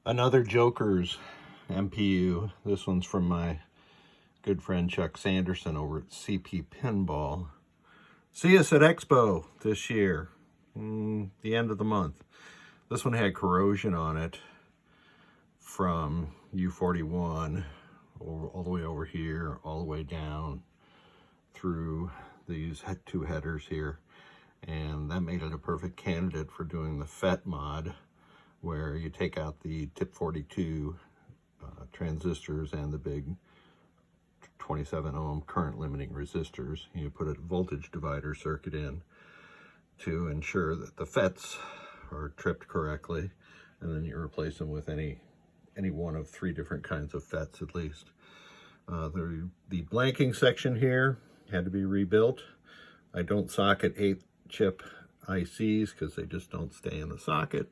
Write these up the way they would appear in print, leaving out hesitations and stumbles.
Another Jokerz MPU. This one's from my good friend Chuck Sanderson over at CP Pinball. See us at Expo this year, the end of the month. This one had corrosion on it from U41 all the way over here, all the way down through these two headers here. And that made it a perfect candidate for doing the FET mod, where you take out the tip 42 transistors and the big 27 ohm current limiting resistors. You put a voltage divider circuit in to ensure that the FETs are tripped correctly, and then you replace them with any one of three different kinds of FETs at least. The blanking section here had to be rebuilt. I don't socket 8-chip ICs because they just don't stay in the socket.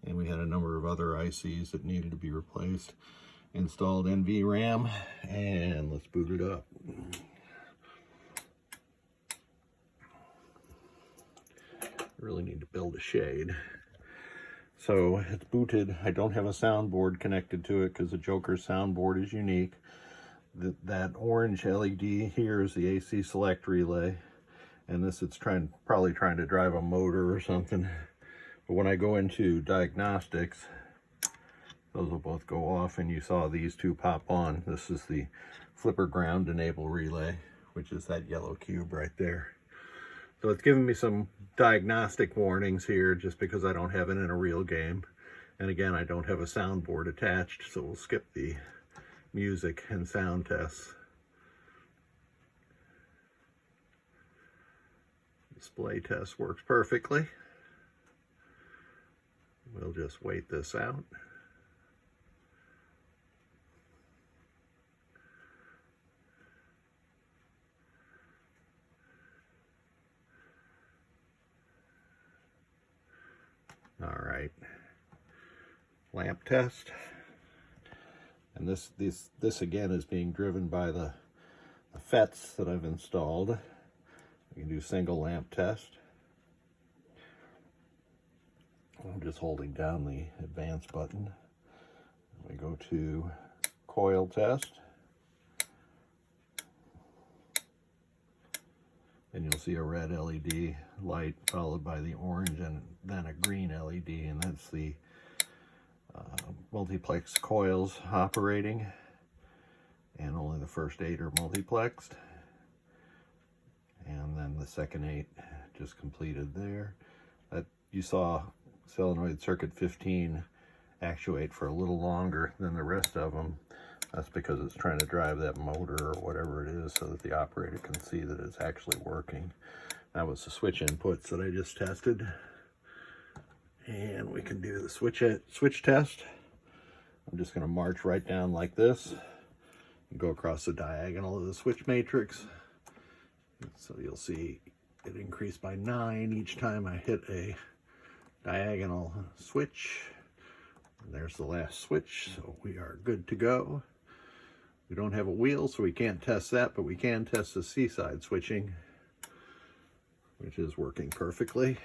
And we had a number of other ICs that needed to be replaced. Installed NVRAM, and let's boot it up. Really need to build a shade. So it's booted. I don't have a soundboard connected to it because the Jokerz soundboard is unique. That orange LED here is the AC select relay, and this it's probably trying to drive a motor or something. But when I go into diagnostics, those will both go off, and you saw these two pop on. This is the flipper ground enable relay, which is that yellow cube right there. So it's giving me some diagnostic warnings here just because I don't have it in a real game. And again, I don't have a soundboard attached, so we'll skip the music and sound tests. Display test works perfectly. We'll just wait this out. All right, lamp test. And this again is being driven by the FETs that I've installed. We can do single lamp test. I'm just holding down the advance button. We go to coil test. And you'll see a red LED light followed by the orange and then a green LED, and that's the multiplex coils operating, and only the first 8 are multiplexed. And then the second 8 just completed there. That you saw solenoid circuit 15 actuate for a little longer than the rest of them. That's because it's trying to drive that motor or whatever it is so that the operator can see that it's actually working. That was the switch inputs that I just tested. And we can do the switch test. I'm just going to march right down like this and go across the diagonal of the switch matrix. So you'll see it increase by 9 each time I hit a diagonal switch. And there's the last switch, so we are good to go. We don't have a wheel, so we can't test that, but we can test the C-side switching, which is working perfectly.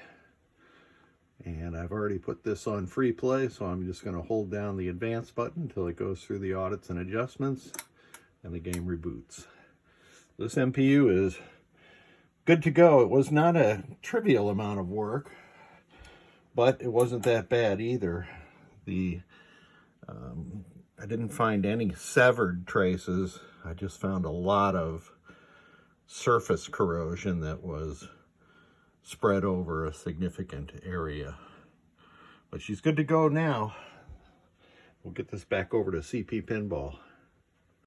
And I've already put this on free play, so I'm just going to hold down the advance button until it goes through the audits and adjustments, and the game reboots. This MPU is good to go. It was not a trivial amount of work, but it wasn't that bad either. I didn't find any severed traces. I just found a lot of surface corrosion that was spread over a significant area. But she's good to go now. We'll get this back over to CP Pinball.